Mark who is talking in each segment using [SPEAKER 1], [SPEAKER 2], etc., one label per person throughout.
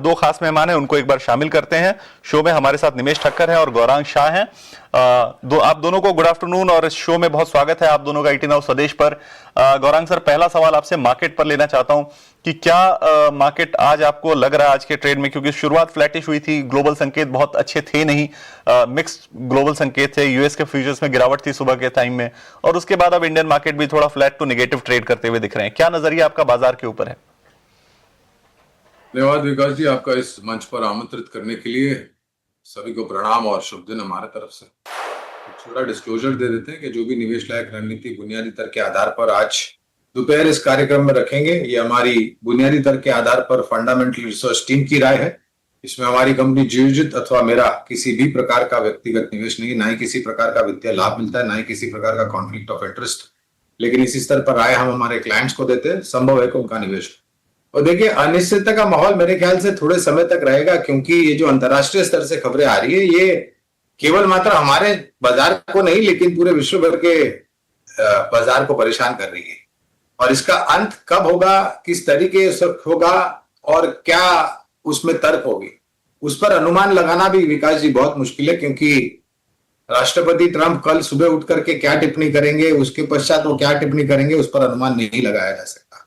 [SPEAKER 1] दो खास मेहमान हैं, उनको एक बार शामिल करते हैं शो में। हमारे साथ निमेश ठक्कर हैं और गौरांग शाह हैं। आप दोनों को गुड आफ्टरनून और इस शो में बहुत स्वागत है आप दोनों का 18 स्वदेश पर। गौरांग सर, पहला सवाल आपसे मार्केट पर लेना चाहता हूं कि क्या मार्केट आज आपको लग रहा है आज के ट्रेड में, क्योंकि शुरुआत फ्लैटिश हुई थी, ग्लोबल संकेत बहुत अच्छे थे नहीं, मिक्स्ड ग्लोबल संकेत थे, यूएस के फ्यूचर्स में गिरावट थी सुबह के टाइम में, और उसके बाद अब इंडियन मार्केट भी थोड़ा फ्लैट टू नेगेटिव ट्रेड करते हुए दिख रहे हैं। क्या नजरिया आपका बाजार के ऊपर है?
[SPEAKER 2] धन्यवाद विकास जी, आपका इस मंच पर आमंत्रित करने के लिए। सभी को प्रणाम और शुभ दिन हमारे तरफ से। थोड़ा डिस्क्लोजर दे देते हैं कि जो भी निवेश लायक रणनीति बुनियादी दर के आधार पर आज दोपहर इस कार्यक्रम में रखेंगे, ये हमारी बुनियादी दर के आधार पर फंडामेंटल रिसर्च टीम की राय है। इसमें हमारी कंपनी जीवजित अथवा मेरा किसी भी प्रकार का व्यक्तिगत निवेश नहीं, ना ही किसी प्रकार का वित्तीय लाभ मिलता है, ना ही किसी प्रकार का कॉन्फ्लिक्ट ऑफ इंटरेस्ट। लेकिन इसी स्तर पर राय हम हमारे क्लाइंट्स को देते हैं, संभव है कि उनका निवेश। और देखिए, अनिश्चितता का माहौल मेरे ख्याल से थोड़े समय तक रहेगा, क्योंकि ये जो अंतर्राष्ट्रीय स्तर से खबरें आ रही है, ये केवल मात्र हमारे बाजार को नहीं लेकिन पूरे विश्व भर के बाजार को परेशान कर रही है। और इसका अंत कब होगा, किस तरीके से होगा और क्या उसमें तर्क होगी, उस पर अनुमान लगाना भी विकास जी बहुत मुश्किल है, क्योंकि राष्ट्रपति ट्रंप कल सुबह उठ करके क्या टिप्पणी करेंगे, उसके पश्चात वो क्या टिप्पणी करेंगे, उस पर अनुमान नहीं लगाया जा सकता।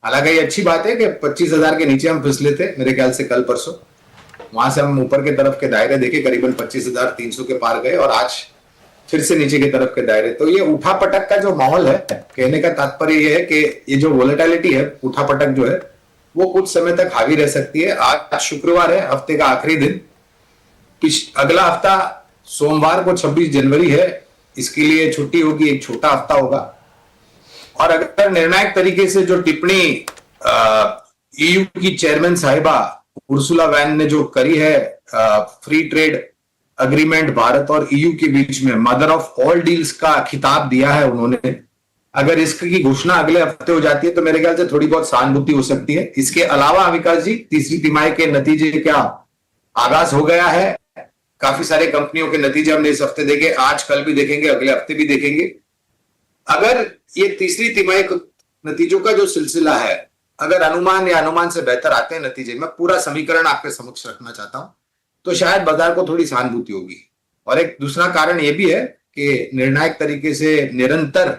[SPEAKER 2] हालांकि ये अच्छी बात है कि 25,000 के नीचे हम फिसले थे मेरे ख्याल से कल परसों, वहां से हम ऊपर के तरफ के दायरे देखे करीबन 25,300 के पार गए और आज फिर से नीचे की तरफ के दायरे। तो ये उठा पटक का जो माहौल है, कहने का तात्पर्य ये है कि ये जो वोलेटिलिटी है, उठा पटक जो है, वो कुछ समय तक हावी रह सकती है। आज शुक्रवार है, हफ्ते का आखिरी दिन। अगला हफ्ता सोमवार को 26 जनवरी है, इसके लिए छुट्टी होगी, एक छोटा हफ्ता होगा। और अगर निर्णायक तरीके से जो टिप्पणी ईयू की चेयरमैन साहिबा उर्सुला वैन ने जो करी है, फ्री ट्रेड अग्रीमेंट भारत और ईयू के बीच में मदर ऑफ ऑल डील्स का खिताब दिया है उन्होंने, अगर इसकी घोषणा अगले हफ्ते हो जाती है तो मेरे ख्याल से थोड़ी बहुत सहानुभूति हो सकती है। इसके अलावा विकास जी, तीसरी तिमाही के नतीजे क्या आगाज हो गया है। काफी सारे कंपनियों के नतीजे हमने इस हफ्ते देखे, आज कल भी देखेंगे, अगले हफ्ते भी देखेंगे। अगर ये तीसरी तिमाही नतीजों का जो सिलसिला है, अगर अनुमान या अनुमान से बेहतर आते हैं नतीजे, मैं पूरा समीकरण आपके समक्ष रखना चाहता हूं, तो शायद बाजार को थोड़ी सहानुभूति होगी। और एक दूसरा कारण यह भी है कि निर्णायक तरीके से निरंतर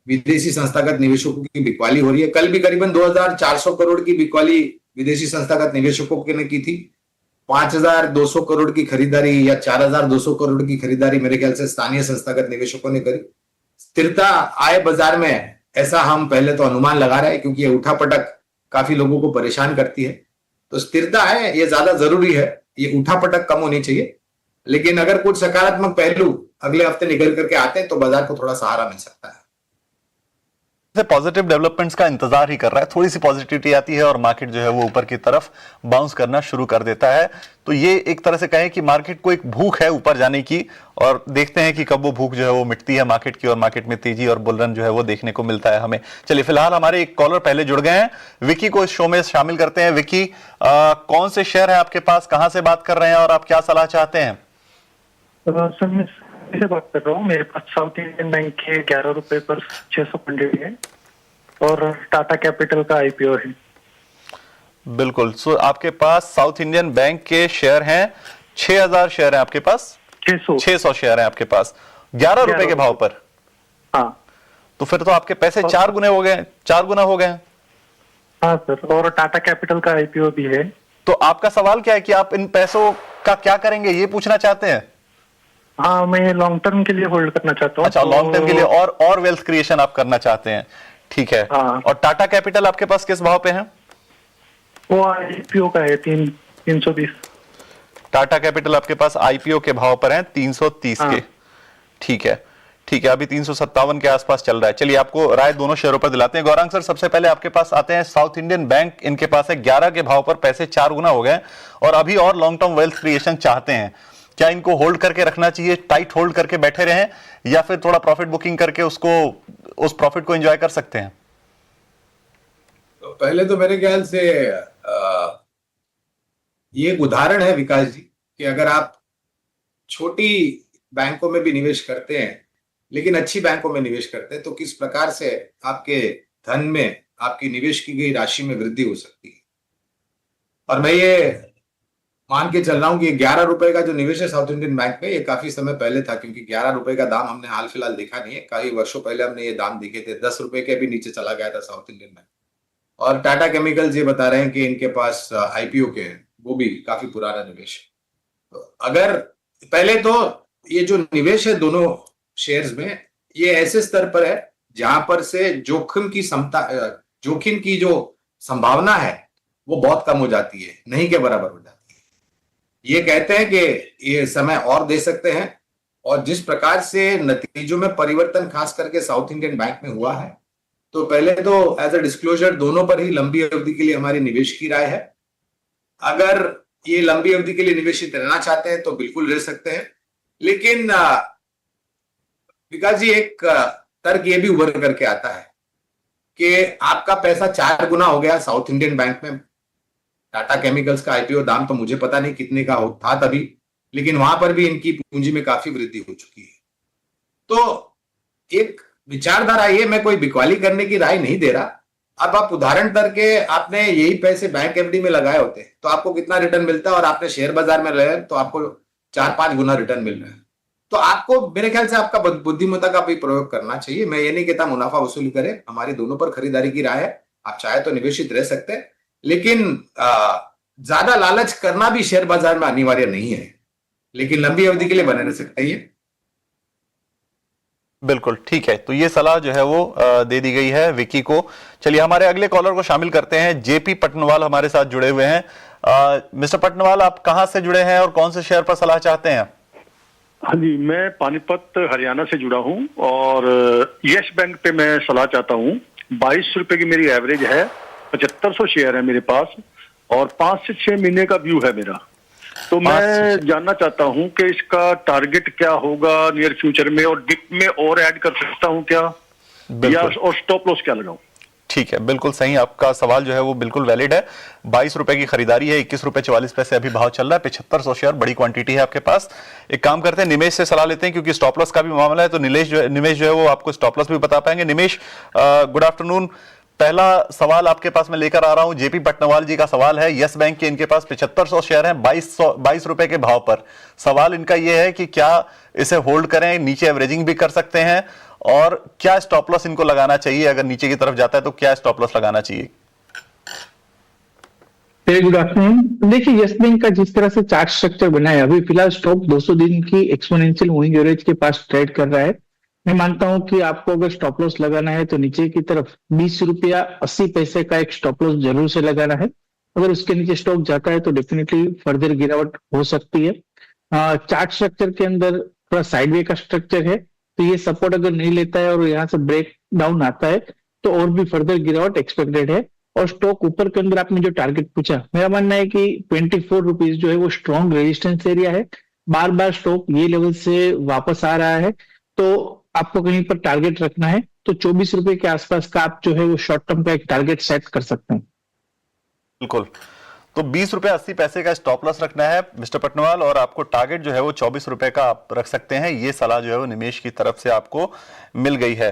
[SPEAKER 2] विदेशी संस्थागत निवेशकों की बिकवाली हो रही है। कल भी करीबन 2,400 करोड़ की बिकवाली विदेशी संस्थागत निवेशकों ने की थी। 5,200 करोड़ की खरीदारी या 4,200 करोड़ की खरीदारी मेरे ख्याल से स्थानीय संस्थागत निवेशकों ने करी। स्थिरता आए बाजार में, ऐसा हम पहले तो अनुमान लगा रहे हैं, क्योंकि ये उठापटक काफी लोगों को परेशान करती है। तो स्थिरता है, ये ज्यादा जरूरी है, ये उठापटक कम होनी चाहिए। लेकिन अगर कुछ सकारात्मक पहलू अगले हफ्ते निकल करके आते हैं तो बाजार को थोड़ा सहारा मिल सकता है।
[SPEAKER 1] पॉजिटिव डेवलपमेंट्स का इंतजार ही कर रहा है, थोड़ी सी पॉजिटिविटी आती है और मार्केट जो है वो ऊपर की तरफ बाउंस करना शुरू कर देता है। तो ये एक तरह से कहें कि मार्केट को एक भूख है ऊपर जाने की, और देखते हैं कि कब वो भूख जो है वो मिटती है मार्केट की और मार्केट में तेजी और बुल रन जो है वो देखने को मिलता है हमें। चलिए, फिलहाल हमारे एक कॉलर पहले जुड़ गए हैं, विकी को इस शो में शामिल करते हैं। विकी, कौन से शेयर है आपके पास, कहां से बात कर रहे हैं और आप क्या सलाह चाहते हैं?
[SPEAKER 3] सर, से बात कर रहा हूँ। मेरे पास साउथ इंडियन बैंक के 11 रुपए पर 600 फंडेड है और टाटा कैपिटल का आईपीओ है।
[SPEAKER 1] बिल्कुल। सो आपके पास साउथ इंडियन बैंक के शेयर हैं, 6,000 शेयर हैं आपके पास, 600 शेयर हैं आपके पास 11 रुपए के भाव पर।
[SPEAKER 3] हाँ,
[SPEAKER 1] तो फिर तो आपके पैसे 4 गुना हो गए, 4 गुना हो गए।
[SPEAKER 3] हाँ सर, और टाटा कैपिटल का आईपीओ भी है।
[SPEAKER 1] तो आपका सवाल क्या है कि आप इन पैसों का क्या करेंगे, ये पूछना चाहते हैं?
[SPEAKER 3] हाँ, मैं लॉन्ग टर्म के लिए होल्ड करना चाहता हूँ।
[SPEAKER 1] अच्छा, लॉन्ग टर्म के लिए और वेल्थ क्रिएशन आप करना चाहते हैं, ठीक है।
[SPEAKER 3] हाँ।
[SPEAKER 1] और टाटा कैपिटल आपके पास किस भाव पे है?
[SPEAKER 3] वो आईपीओ का है 320।
[SPEAKER 1] टाटा कैपिटल आपके पास आईपीओ के भाव पर है 330
[SPEAKER 3] हाँ।
[SPEAKER 1] के, ठीक है, ठीक है। अभी 357 के आसपास चल रहा है। चलिए, आपको राय दोनों शेयरों पर दिलाते हैं। गौरांग सर, सबसे पहले आपके पास आते हैं साउथ इंडियन बैंक, इनके पास है 11 के भाव पर, पैसे 4 गुना हो गए और अभी और लॉन्ग टर्म वेल्थ क्रिएशन चाहते हैं। क्या इनको होल्ड करके रखना चाहिए, टाइट होल्ड करके बैठे रहें, या फिर थोड़ा प्रॉफिट बुकिंग करके उस प्रॉफिट को एंजॉय कर सकते हैं?
[SPEAKER 2] तो पहले तो मेरे ख्याल से ये एक उदाहरण है विकास जी कि अगर आप छोटी बैंकों में भी निवेश करते हैं लेकिन अच्छी बैंकों में निवेश करते हैं तो किस प्रकार से आपके धन में, आपकी निवेश की गई राशि में वृद्धि हो सकती है। और मैं ये मान के चल रहा हूं कि 11 रुपए का जो निवेश है साउथ इंडियन बैंक में, ये काफी समय पहले था, क्योंकि 11 रुपए का दाम हमने हाल फिलहाल देखा नहीं है। कई वर्षों पहले हमने ये दाम देखे थे, 10 रुपए के भी नीचे चला गया था साउथ इंडियन बैंक। और टाटा केमिकल्स ये बता रहे हैं कि इनके पास आईपीओ के हैं, वो भी काफी पुराना निवेश है। तो अगर पहले तो ये जो निवेश है दोनों शेयर्स में, ये ऐसे स्तर पर है जहां पर से जोखिम की जो संभावना है वो बहुत कम हो जाती है, नहीं के बराबर हो जाती है। ये कहते हैं कि ये समय और दे सकते हैं, और जिस प्रकार से नतीजों में परिवर्तन खास करके साउथ इंडियन बैंक में हुआ है, तो पहले तो एज अ डिस्क्लोजर दोनों पर ही लंबी अवधि के लिए हमारी निवेश की राय है। अगर ये लंबी अवधि के लिए निवेशित रहना चाहते हैं तो बिल्कुल रह सकते हैं, लेकिन विकास जी एक तर्क ये भी उभर करके आता है कि आपका पैसा 4 गुना हो गया साउथ इंडियन बैंक में। टाटा केमिकल्स का आईपीओ दाम तो मुझे पता नहीं कितने का था तभी, लेकिन वहां पर भी इनकी पूंजी में काफी वृद्धि हो चुकी है। तो एक विचारधारा, ये मैं कोई बिकवाली करने की राय नहीं दे रहा। अब आप उदाहरण करके आपने यही पैसे बैंक एफडी में लगाए होते तो आपको कितना रिटर्न मिलता है, और आपने शेयर बाजार में लगाए तो आपको 4-5 गुना रिटर्न मिल रहा है। तो आपको मेरे ख्याल से आपका बुद्धिमत्ता का भी प्रयोग करना चाहिए। मैं ये नहीं कहता मुनाफा वसूली करें, हमारी दोनों पर खरीदारी की राय है। आप चाहे तो निवेशित रह सकते हैं, लेकिन ज्यादा लालच करना भी शेयर बाजार में अनिवार्य नहीं है, लेकिन लंबी अवधि के लिए बने रह सकते हैं।
[SPEAKER 1] बिल्कुल ठीक है, तो ये सलाह जो है वो दे दी गई है विकी को। चलिए हमारे अगले कॉलर को शामिल करते हैं। जेपी पटनवाल हमारे साथ जुड़े हुए हैं। मिस्टर पटनवाल, आप कहां से जुड़े हैं और कौन से शेयर पर सलाह चाहते हैं?
[SPEAKER 4] हाँ जी, मैं पानीपत हरियाणा से जुड़ा हूँ और यस बैंक पे मैं सलाह चाहता हूँ। 22 रुपए की मेरी एवरेज है, 7500 शेयर है मेरे पास, और 5 से 6 महीने का व्यू है मेरा। तो मैं जानना चाहता हूँ कि इसका टारगेट क्या होगा नियर फ्यूचर में, और डिप में और ऐड कर सकता हूँ क्या, या और स्टॉप लॉस क्या लगाऊं?
[SPEAKER 1] ठीक है, बिल्कुल सही, आपका सवाल जो है वो बिल्कुल वैलिड है। 22 रुपए की खरीदारी है, 21 रुपए 44 पैसे अभी भाव चल रहा है। 7500 शेयर, बड़ी क्वांटिटी है आपके पास। एक काम करते हैं, निमेश से सलाह लेते हैं, क्योंकि स्टॉप लॉस का भी मामला है, तो निमेश जो है वो आपको स्टॉप लॉस भी बता पाएंगे। निमेश, गुड आफ्टरनून। पहला सवाल आपके पास मैं लेकर आ रहा हूं, जेपी पटनवाल जी का सवाल है। यस बैंक के इनके पास 7500 शेयर हैं 22 रुपए के भाव पर। सवाल इनका यह है कि क्या इसे होल्ड करें, नीचे एवरेजिंग भी कर सकते हैं, और क्या स्टॉप लॉस इनको लगाना चाहिए? अगर नीचे की तरफ जाता है तो क्या स्टॉप लॉस लगाना चाहिए?
[SPEAKER 5] Good afternoon. देखिए, यस बैंक का जिस तरह से चार्ट स्ट्रक्चर बना है, अभी फिलहाल स्टॉक 200 दिन की एक्सपोनेंशियल मूविंग एवरेज के पास ट्रेड कर रहा है। मैं मानता हूं कि आपको अगर स्टॉप लॉस लगाना है तो नीचे की तरफ 20 रुपया 80 पैसे का एक स्टॉप लॉस जरूर से लगाना है। अगर उसके नीचे स्टॉक जाता है तो डेफिनेटली फर्दर गिरावट हो सकती है। चार्ट स्ट्रक्चर के अंदर थोड़ा साइडवे का स्ट्रक्चर है, तो ये सपोर्ट अगर नहीं लेता है और यहाँ से ब्रेक डाउन आता है तो और भी फर्दर गिरावट एक्सपेक्टेड है। और स्टॉक ऊपर के अंदर आपने जो टारगेट पूछा, मेरा मानना है कि 24 रुपीज जो है वो स्ट्रॉन्ग रेजिस्टेंस एरिया है। बार बार स्टॉक ये लेवल से वापस आ रहा है, तो आपको कहीं पर टारगेट रखना है तो 24 रुपए के आसपास का आप जो है वो शॉर्ट टर्म का एक टारगेट सेट कर सकते हैं।
[SPEAKER 1] बिल्कुल, तो 20 रुपए 80 पैसे का स्टॉप लॉस रखना है मिस्टर पटनवाल, और आपको टारगेट जो है वो 24 रुपए का आप रख सकते हैं। ये सलाह जो है वो निमेश की तरफ से आपको मिल गई है।